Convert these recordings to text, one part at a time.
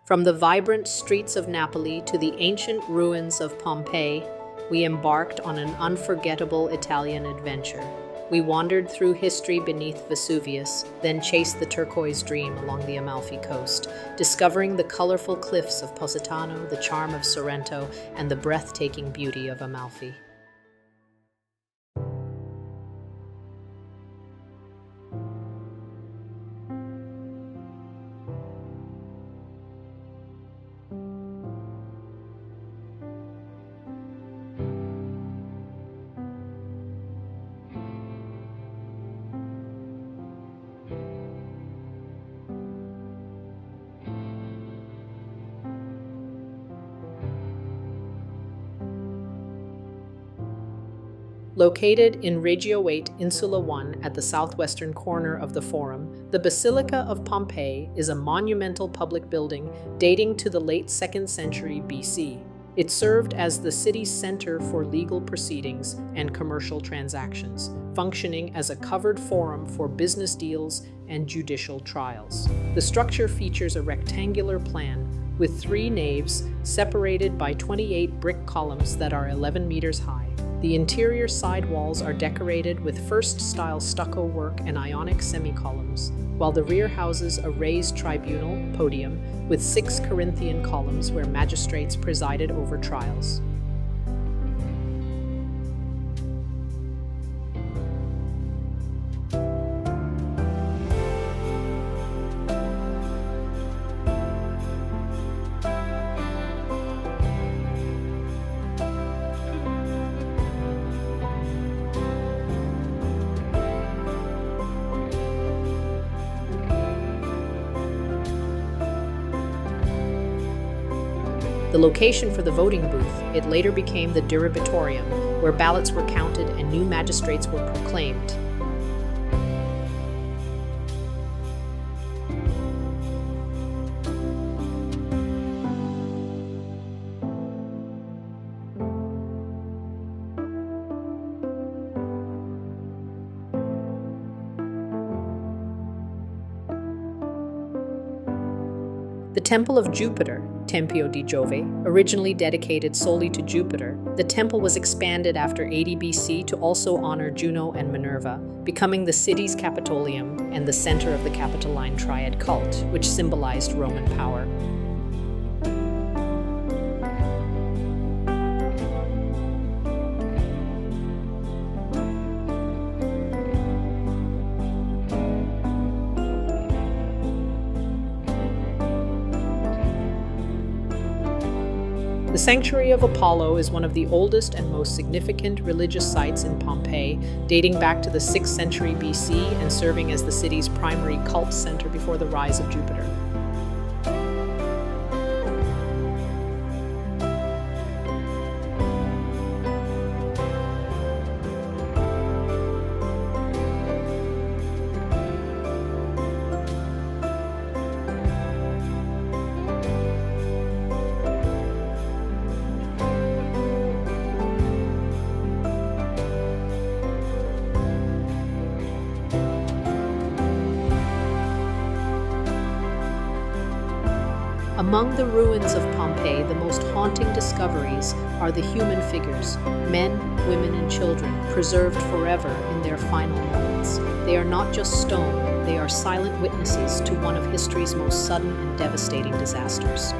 From the vibrant streets of Napoli to the ancient ruins of Pompeii, we embarked on an unforgettable Italian adventure. We wandered through history beneath Vesuvius, then chased the turquoise dream along the Amalfi coast, discovering the colorful cliffs of Positano, the charm of Sorrento, and the breathtaking beauty of Amalfi. Located in Reggio 8, Insula 1 at the southwestern corner of the Forum, the Basilica of Pompeii is a monumental public building dating to the late 2nd century BC. It served as the city's center for legal proceedings and commercial transactions, functioning as a covered forum for business deals and judicial trials. The structure features a rectangular plan with 3 naves separated by 28 brick columns that are 11 meters high. The interior side walls are decorated with first-style stucco work and Ionic semi-columns, while the rear houses a raised tribunal podium with 6 Corinthian columns where magistrates presided over trials. The location for the voting booth, it later became the Diribitorium, where ballots were counted and new magistrates were proclaimed. The Temple of Jupiter, Tempio di Giove, originally dedicated solely to Jupiter, the temple was expanded after 80 BC to also honor Juno and Minerva, becoming the city's Capitolium and the center of the Capitoline Triad cult, which symbolized Roman power. The Sanctuary of Apollo is one of the oldest and most significant religious sites in Pompeii, dating back to the 6th century BC and serving as the city's primary cult center before the rise of Jupiter. Among the ruins of Pompeii, the most haunting discoveries are the human figures, men, women, and children, preserved forever in their final moments. They are not just stone, they are silent witnesses to one of history's most sudden and devastating disasters.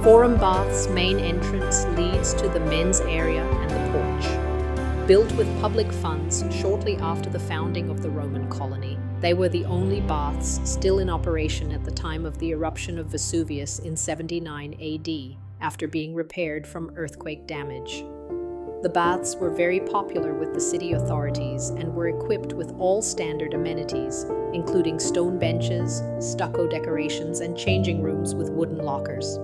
Forum Bath's main entrance leads to the men's area and the porch. Built with public funds shortly after the founding of the Roman colony, they were the only baths still in operation at the time of the eruption of Vesuvius in 79 AD, after being repaired from earthquake damage. The baths were very popular with the city authorities and were equipped with all standard amenities, including stone benches, stucco decorations, and changing rooms with wooden lockers.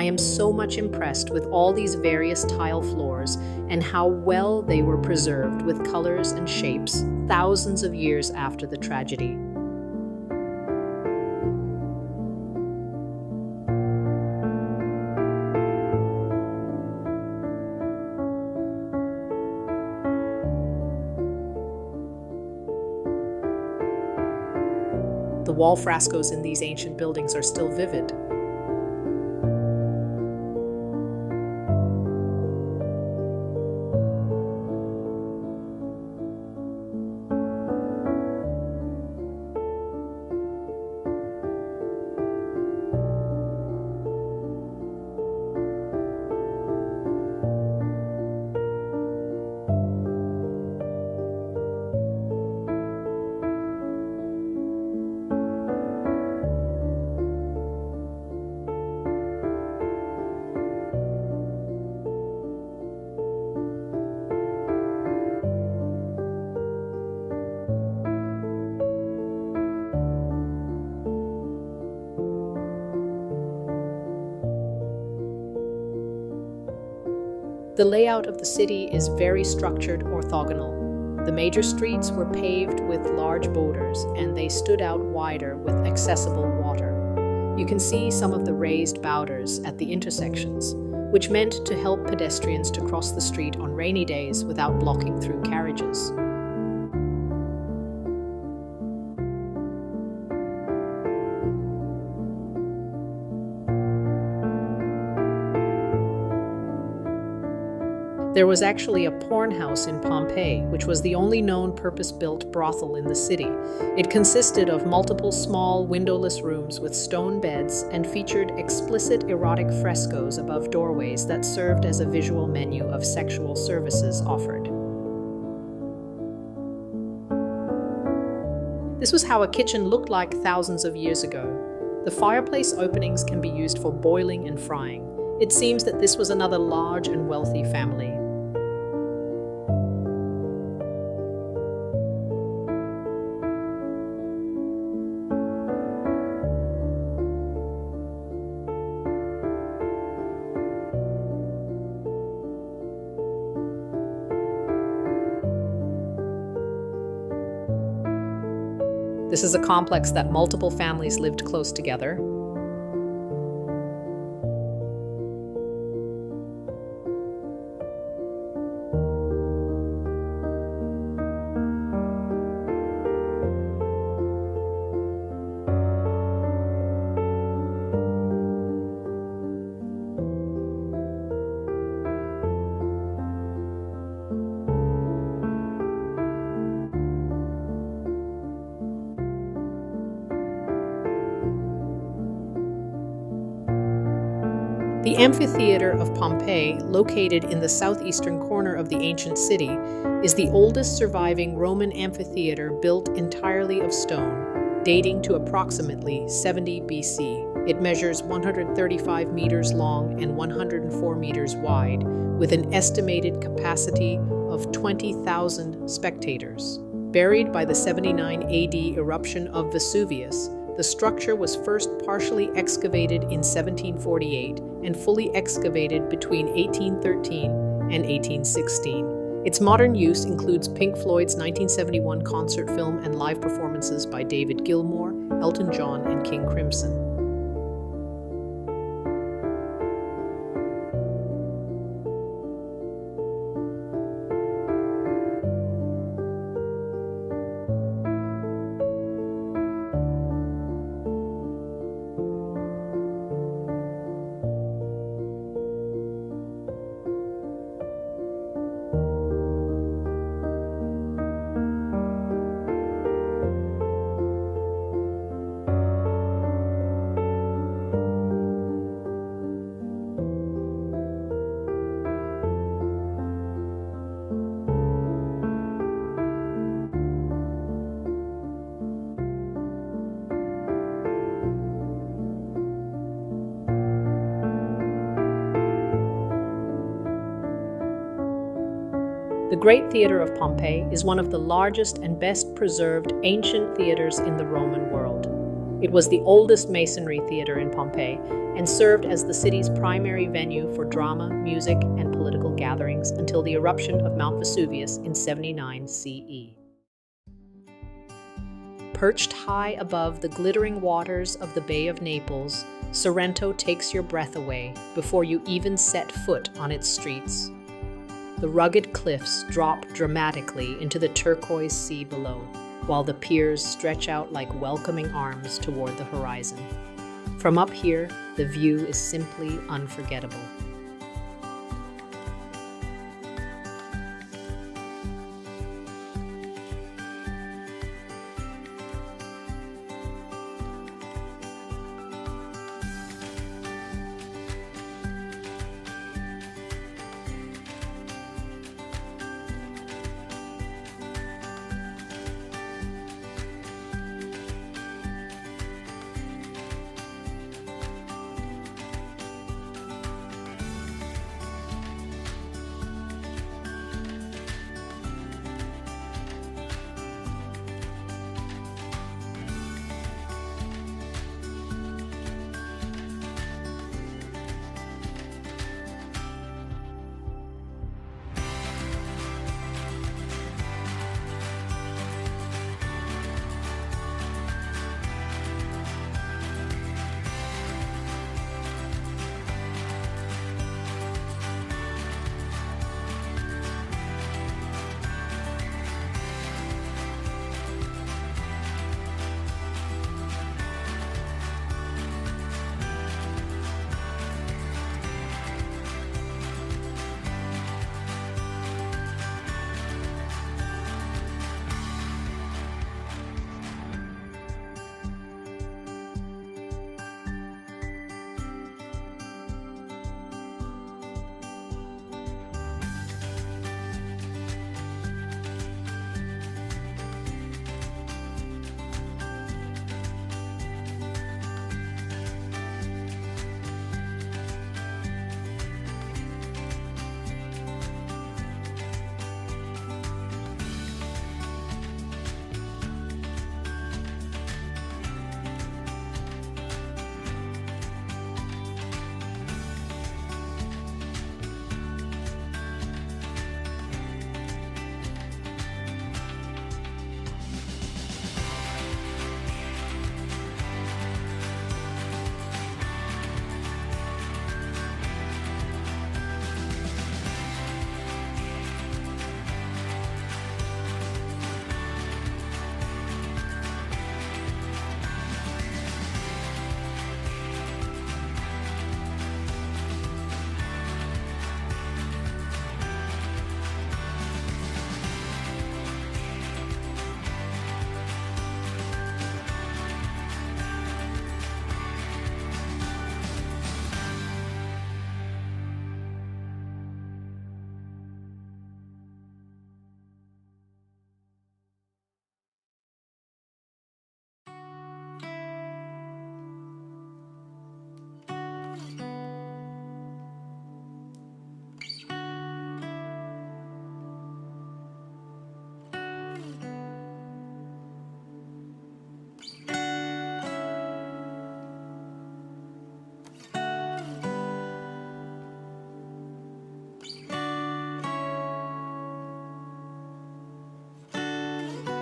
am so much impressed with all these various tile floors and how well they were preserved with colors and shapes thousands of years after the tragedy. The wall frescoes in these ancient buildings are still vivid. The layout of the city is very structured orthogonal. The major streets were paved with large boulders, and they stood out wider with accessible water. You can see some of the raised boulders at the intersections, which meant to help pedestrians to cross the street on rainy days without blocking through carriages. There was actually a porn house in Pompeii, which was the only known purpose-built brothel in the city. It consisted of multiple small, windowless rooms with stone beds and featured explicit erotic frescoes above doorways that served as a visual menu of sexual services offered. This was how a kitchen looked like thousands of years ago. The fireplace openings can be used for boiling and frying. It seems that this was another large and wealthy family. This is a complex that multiple families lived close together. The amphitheater of Pompeii, located in the southeastern corner of the ancient city, is the oldest surviving Roman amphitheater built entirely of stone, dating to approximately 70 BC. It measures 135 meters long and 104 meters wide, with an estimated capacity of 20,000 spectators. Buried by the 79 AD eruption of Vesuvius, the structure was first partially excavated in 1748 and fully excavated between 1813 and 1816. Its modern use includes Pink Floyd's 1971 concert film and live performances by David Gilmour, Elton John, and King Crimson. The Great Theatre of Pompeii is one of the largest and best preserved ancient theatres in the Roman world. It was the oldest masonry theater in Pompeii and served as the city's primary venue for drama, music, and political gatherings until the eruption of Mount Vesuvius in 79 CE. Perched high above the glittering waters of the Bay of Naples, Sorrento takes your breath away before you even set foot on its streets. The rugged cliffs drop dramatically into the turquoise sea below, while the piers stretch out like welcoming arms toward the horizon. From up here, the view is simply unforgettable.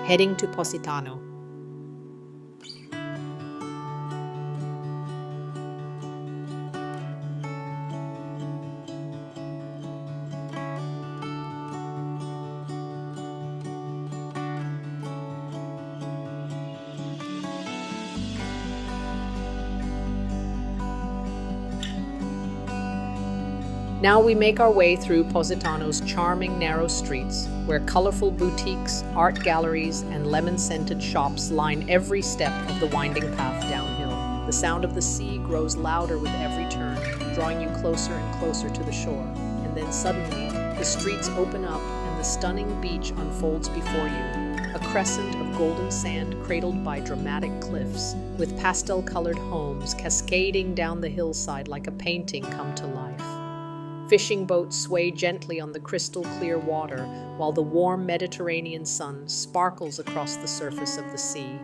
Heading to Positano. Now we make our way through Positano's charming narrow streets, where colorful boutiques, art galleries, and lemon-scented shops line every step of the winding path downhill. The sound of the sea grows louder with every turn, drawing you closer and closer to the shore. And then suddenly, the streets open up and the stunning beach unfolds before you, a crescent of golden sand cradled by dramatic cliffs, with pastel-colored homes cascading down the hillside like a painting come to life. Fishing boats sway gently on the crystal-clear water, while the warm Mediterranean sun sparkles across the surface of the sea.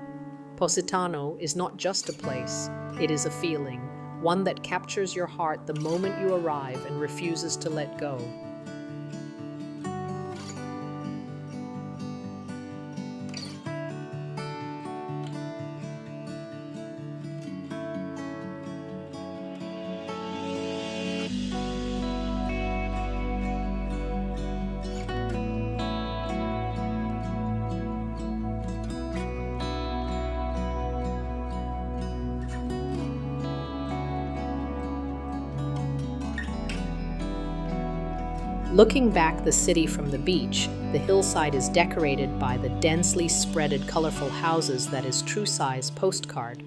Positano is not just a place, it is a feeling, one that captures your heart the moment you arrive and refuses to let go. Looking back the city from the beach, the hillside is decorated by the densely spreaded colorful houses that is true-size postcard.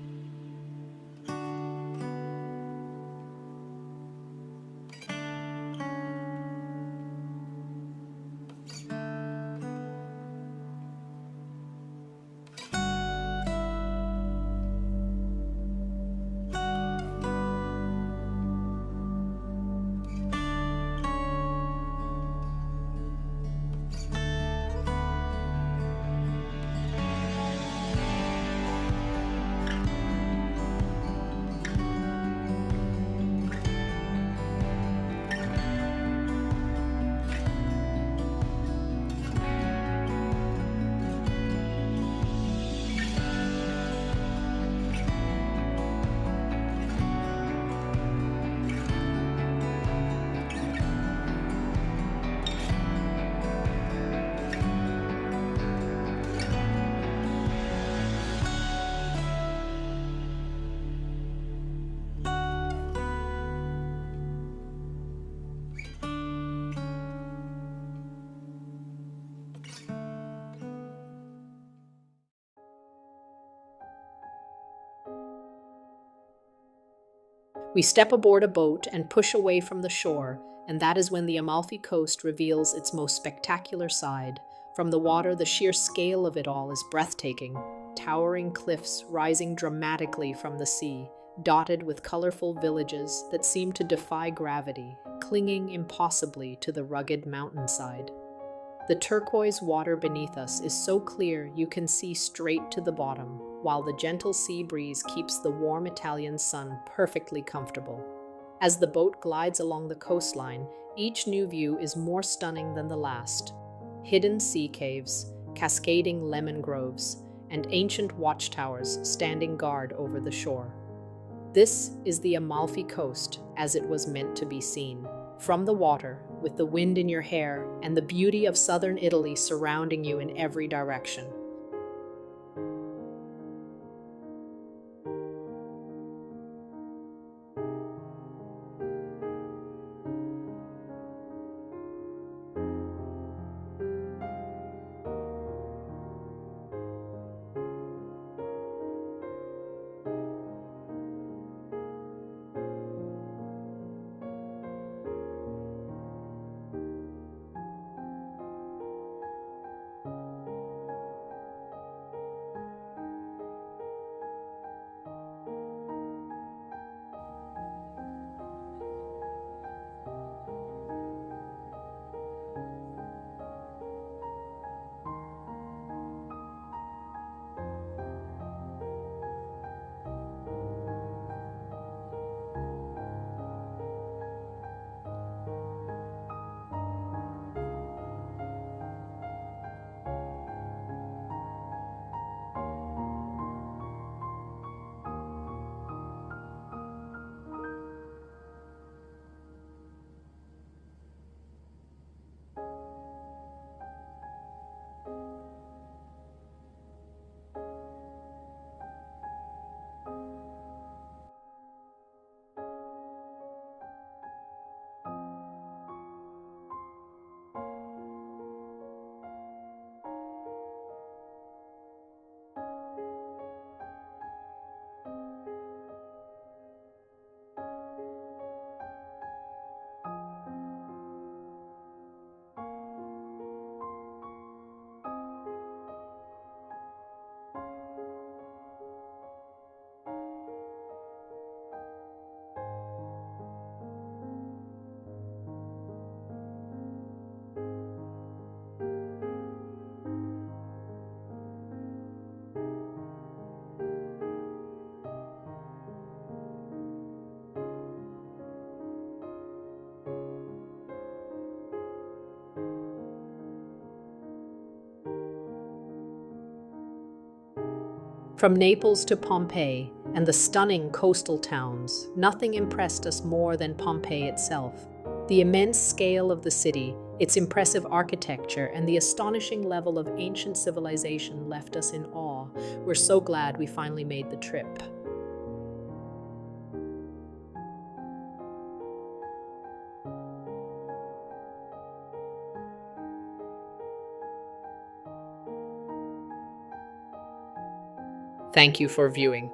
We step aboard a boat and push away from the shore, and that is when the Amalfi Coast reveals its most spectacular side. From the water, the sheer scale of it all is breathtaking. Towering cliffs rising dramatically from the sea, dotted with colorful villages that seem to defy gravity, clinging impossibly to the rugged mountainside. The turquoise water beneath us is so clear you can see straight to the bottom, while the gentle sea breeze keeps the warm Italian sun perfectly comfortable. As the boat glides along the coastline, each new view is more stunning than the last. Hidden sea caves, cascading lemon groves, and ancient watchtowers standing guard over the shore. This is the Amalfi Coast as it was meant to be seen. From the water, with the wind in your hair and the beauty of southern Italy surrounding you in every direction. From Naples to Pompeii and the stunning coastal towns, nothing impressed us more than Pompeii itself. The immense scale of the city, its impressive architecture, and the astonishing level of ancient civilization left us in awe. We're so glad we finally made the trip. Thank you for viewing.